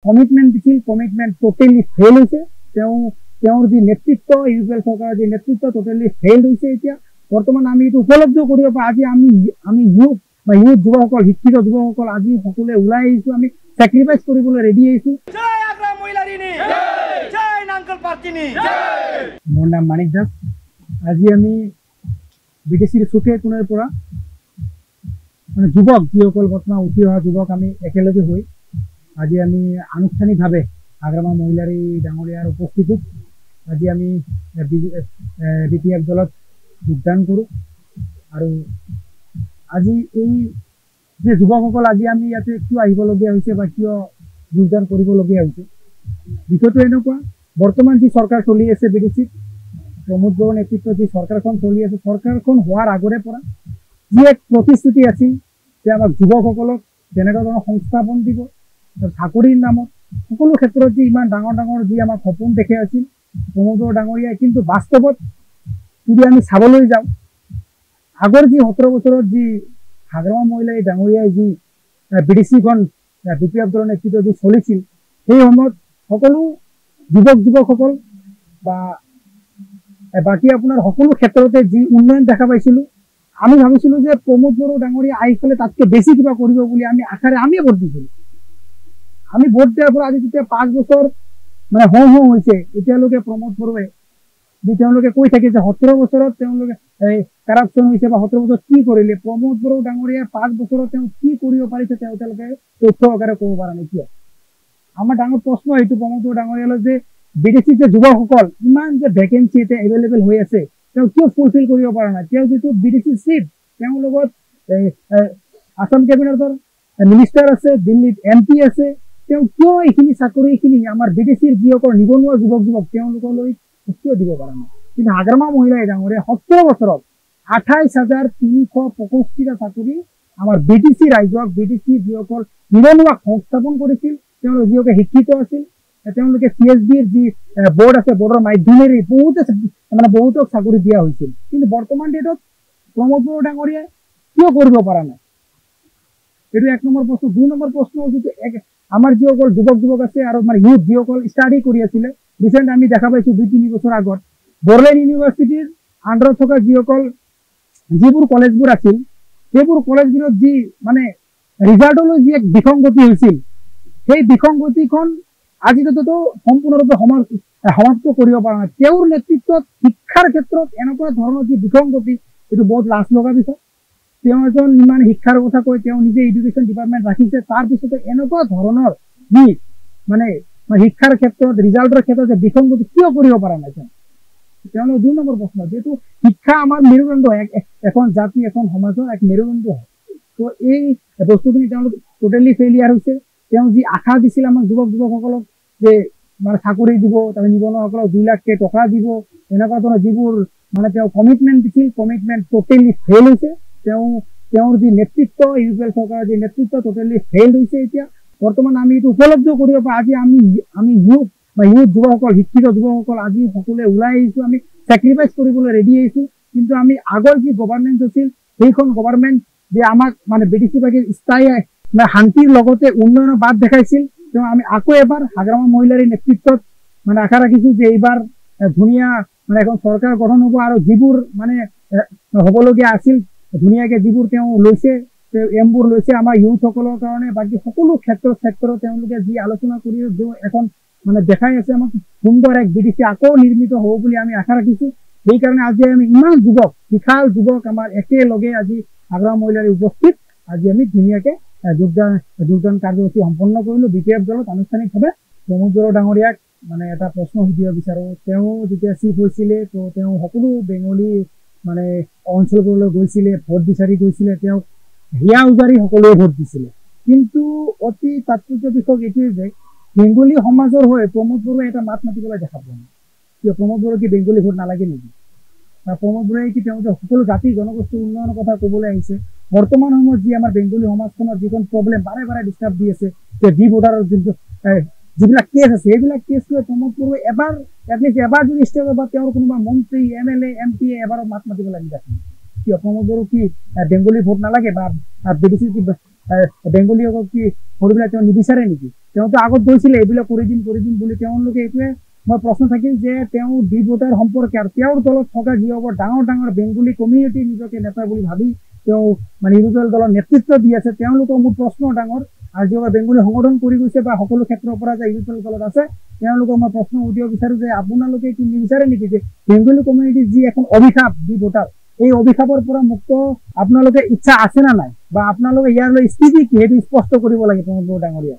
Commitment দিছিল, commitment totally fail হৈছে। তেওঁৰ যি নেতৃত্ব, ইউপিএল চৰকাৰৰ যি নেতৃত্ব টোটেলি ফেইল হৈছে। এতিয়া বৰ্তমান আমি এইটো উপলব্ধ কৰিব পাৰোঁ। আজি আমি ইউথ যুৱকসকল, শিক্ষিত যুৱকসকল আজি সকলোৱে ওলাই আহিছোঁ, আমি চেক্ৰিফাইচ কৰিবলৈ ৰেডি আহিছোঁ। মোৰ নাম মানিক দাস। আজি আমি বিটিচিৰ চুকে কোণৰ পৰা যুৱক যিসকল বৰ্তমান উঠি অহা যুৱক আমি একেলগে হৈ আজি আমি আনুষ্ঠানিকভাৱে আগ্ৰামা মহিলাৰী ডাঙৰীয়াৰ উপস্থিতিত আজি আমি বিপিএফ দলত যোগদান কৰোঁ। আৰু আজি এই যে যুৱকসকল আজি আমি ইয়াতে কিয় আহিবলগীয়া হৈছে বা কিয় যোগদান কৰিবলগীয়া হৈছে, বিষয়টো এনেকুৱা, বৰ্তমান যি চৰকাৰ চলি আছে বিটিচিত, প্ৰমোদ বড়োৰ নেতৃত্বত যি চৰকাৰখন চলি আছে, চৰকাৰখন হোৱাৰ আগৰে পৰা যি এক প্ৰতিশ্ৰুতি আছিল যে আমাক যুৱকসকলক যেনেকুৱা ধৰণৰ সংস্থাপন দিব, চাকৰিৰ নামত সকলো ক্ষেত্ৰত যি ইমান ডাঙৰ ডাঙৰ যি আমাক সপোন দেখে আছিল প্ৰমোদ বড়ো ডাঙৰীয়াই, কিন্তু বাস্তৱত যদি আমি চাবলৈ যাওঁ, আগৰ যি 17 বছৰত যি আগ্ৰামা মহিলাৰী ডাঙৰীয়াই যি বিটিচিখন বিপিএফ দলৰ নেতৃত্বত যি চলিছিল, সেই সময়ত সকলো যুৱকসকল বা বাকী আপোনাৰ সকলো ক্ষেত্ৰতে যি উন্নয়ন দেখা পাইছিলোঁ, আমি ভাবিছিলোঁ যে প্ৰমোদ বড়ো ডাঙৰীয়া আহি পেলাই তাতকৈ বেছি কিবা কৰিব বুলি আমি আশাৰে আমিয়ে ভোট দিছিলোঁ। আমি ভোট দিয়াৰ পৰা আজি যেতিয়া 5 বছৰ মানে হওঁ হৈছে, এতিয়ালৈকে প্ৰমোদ বড়োৱে যি তেওঁলোকে কৈ থাকে যে 17 বছৰত তেওঁলোকে কাৰাপশ্যন হৈছে বা 17 বছৰত কি কৰিলে, প্ৰমোদ বড়ো ডাঙৰীয়া 5 বছৰত তেওঁ কি কৰিব পাৰিছে তেওঁলোকে তথ্য আকাৰে ক'ব পৰা নাই। কিয়? আমাৰ ডাঙৰ প্ৰশ্ন এইটো প্ৰমোদ বড়ো ডাঙৰীয়ালৈ যে বিদেশী যে যুৱকসকল ইমান যে ভেকেঞ্চি এতিয়া এভেইলেবল হৈ আছে, তেওঁ কিয় ফুলফিল কৰিব পৰা নাই? তেওঁ যিটো বিদেশী চিফ, তেওঁৰ লগত আসাম কেবিনেটৰ মিনিষ্টাৰ আছে, দিল্লীত MP আছে, তেওঁ কিয় এইখিনি চাকৰিখিনি আমাৰ বিদেশীৰ যিসকল নিবনুৱা যুৱক তেওঁলোকলৈ কিয় দিব পৰা নাই? কিন্তু আগ্ৰামা মহিলাই ডাঙৰীয়া 17 বছৰত 28,365টা চাকৰি আমাৰ বিটিচি ৰাইজক, বিটিচি যিসকল নিবনুৱাক সংস্থাপন কৰিছিল, তেওঁলোক যিসকলে শিক্ষিত আছিল, তেওঁলোকে CSBৰ যি বোৰ্ড আছে, বোৰ্ডৰ মাধ্যমেৰে বহুতক চাকৰি দিয়া হৈছিল। কিন্তু বৰ্তমান ডেটত প্ৰমোদ বড়ো ডাঙৰীয়াই কিয় কৰিব পৰা নাই? এইটো 1 নম্বৰ প্ৰশ্ন। 2 নম্বৰ প্ৰশ্ন হৈছে আমাৰ যিসকল যুৱক আছে আৰু আমাৰ ইউথ যিসকল ষ্টাডি কৰি আছিলে, ৰিচেণ্ট আমি দেখা পাইছোঁ 2-3 বছৰ আগত বড়োলেণ্ড ইউনিভাৰ্চিটিৰ আণ্ডাৰত থকা যিবোৰ কলেজবোৰ আছিল, সেইবোৰ কলেজবোৰত যি মানে ৰিজাল্টলৈ যি এক বিসংগতি হৈছিল, সেই বিসংগতিখন আজিলৈকেতো সম্পূৰ্ণৰূপে সমাপ্ত কৰিব পৰা নাই। তেওঁৰ নেতৃত্বত শিক্ষাৰ ক্ষেত্ৰত এনেকুৱা ধৰণৰ যি বিসংগতি, এইটো বহুত লাজ লগা বিষয়। তেওঁ এজন ইমান শিক্ষাৰ কথা কৈ তেওঁ নিজে এডুকেশ্যন ডিপাৰ্টমেণ্ট ৰাখিছে, তাৰপিছতে এনেকুৱা ধৰণৰ যি মানে শিক্ষাৰ ক্ষেত্ৰত ৰিজাল্টৰ ক্ষেত্ৰত বিসংগতি কিয় কৰিব পৰা নাই? তেওঁলোকৰ 2 নম্বৰ প্ৰশ্ন। যিহেতু শিক্ষা আমাৰ মেৰুদণ্ড, এখন জাতি এখন সমাজৰ এক মেৰুদণ্ড হয়, তো এই বস্তুখিনি তেওঁলোক টোটেলি ফেইলিয়াৰ হৈছে। তেওঁ যি আশা দিছিল আমাক যুৱকসকলক যে মানে চাকৰি দিব, তাৰপিছত নিবনুৱাসকলক 2 লাখকৈ টকা দিব, এনেকুৱা ধৰণৰ যিবোৰ মানে তেওঁ কমিটমেণ্ট দিছিল, কমিটমেণ্ট টোটেলি ফেইল হৈছে। তেওঁৰ যি নেতৃত্ব, ইউপিএল চৰকাৰৰ যি নেতৃত্ব টোটেলি ফেইল হৈছে। এতিয়া বৰ্তমান আমি এইটো উপলব্ধ কৰিব পাৰোঁ। আজি আমি ইউথ যুৱকসকল, শিক্ষিত যুৱকসকল আজি সকলোৱে ওলাই আহিছোঁ, আমি চেক্ৰিফাইচ কৰিবলৈ ৰেডি আহিছোঁ। কিন্তু আমি আগৰ যি গভৰ্ণমেণ্ট আছিল, সেইখন গভৰ্ণমেণ্ট যে আমাক মানে বিদেশীবাসীৰ স্থায়ী শান্তিৰ লগতে উন্নয়নৰ বাট দেখাইছিল, তেওঁ আমি আকৌ এবাৰ আগ্ৰামা মহিলাৰী নেতৃত্বত মানে আশা ৰাখিছোঁ যে এইবাৰ ধুনীয়া মানে এখন চৰকাৰ গঠন হ'ব আৰু যিবোৰ মানে হ'বলগীয়া আছিল ধুনীয়াকে যিবোৰ তেওঁ লৈছে, এমবোৰ লৈছে আমাৰ ইউথসকলৰ কাৰণে, বাকী সকলো ক্ষেত্ৰত তেওঁলোকে যি আলোচনা কৰি এখন মানে দেখাই আছে আমাক সুন্দৰ এক বিদেশী আকৌ নিৰ্মিত হ'ব বুলি আমি আশা ৰাখিছোঁ। সেইকাৰণে আজি আমি ইমান বিশাল যুৱক আমাৰ একেলগে আজি আগ্ৰামা মহিলাৰী উপস্থিত, আজি আমি ধুনীয়াকে যোগদান কাৰ্যসূচী সম্পন্ন কৰিলোঁ। বিপিএফ দলত আনুষ্ঠানিকভাৱে প্ৰমোদ বড়ো ডাঙৰীয়াক মানে এটা প্ৰশ্ন সুধিব বিচাৰোঁ। তেওঁ যেতিয়া চিফ হৈছিলে, তো তেওঁ সকলো বেংগলী মানে অঞ্চলবোৰলৈ গৈছিলে, ভোট বিচাৰি গৈছিলে, তেওঁক হিয়া উজাৰি সকলোৱে ভোট দিছিলে। কিন্তু অতি তাৎপৰ্য বিষয় এইটোৱে যে বেংগলী সমাজৰ হৈ প্ৰমোদ বড়োৱে এটা মাত মাতিবলৈ দেখা পোৱা নাই। কিয়? প্ৰমোদ বড়ো কি বেংগলী ভোট নালাগে নেকি? বা প্ৰমোদ বড়োৱে কি তেওঁলোকে সকলো জাতি জনগোষ্ঠীৰ উন্নয়নৰ কথা ক'বলৈ আহিছে? বৰ্তমান সময়ত যি আমাৰ বেংগলী সমাজখনৰ যিখন প্ৰব্লেম বাৰে ডিষ্টাৰ্ব দি আছে, যে ডি ভোটাৰৰ যিবিলাক কেছ আছে, সেইবিলাক কেছ লৈ প্ৰমোদ বড়োৱে এটলিষ্ট এবাৰ যদি ষ্টেজত বা তেওঁৰ কোনোবা মন্ত্ৰী, MLA, MP এবাৰত মাত মাতিব লাগি আছে। কিয়? প্ৰমোদ বড়ো কি বেংগলী ভোট নালাগে বা বিদেশী বেংগলীসকল কি কৰিবলৈ তেওঁ নিবিচাৰে নেকি? তেওঁতো আগত গৈছিলে এইবিলাক কৰি দিম বুলি। তেওঁলোকে এইটোৱে মই প্ৰশ্ন থাকিল যে তেওঁ ডি ভোটাৰ সম্পৰ্কে আৰু তেওঁৰ দলত থকা যিসকল ডাঙৰ ডাঙৰ বেংগলী কমিউনিটি নিজকে নেতা বুলি ভাবি তেওঁ মানে ইউৰোপীয় দলৰ নেতৃত্ব দি আছে, তেওঁলোকৰ মোৰ প্ৰশ্ন ডাঙৰ। আৰু যিসকল বেংগলী সংগঠন কৰি গৈছে বা সকলো ক্ষেত্ৰৰ পৰা যে ইউৰোপীয় দলত আছে, তেওঁলোকক মই প্ৰশ্ন সুধিব বিচাৰো যে আপোনালোকে কি নিবিচাৰে নেকি যে বেংগলী কমিউনিটিৰ যি এখন অভিশাপ ডি ভোটাৰ, এই অভিশাপৰ পৰা মুক্ত আপোনালোকে ইচ্ছা আছে না নাই, বা আপোনালোকে ইয়াৰ লৈ স্থিতি কি সেইটো স্পষ্ট কৰিব লাগে প্ৰমোদ বড়ো ডাঙৰীয়া।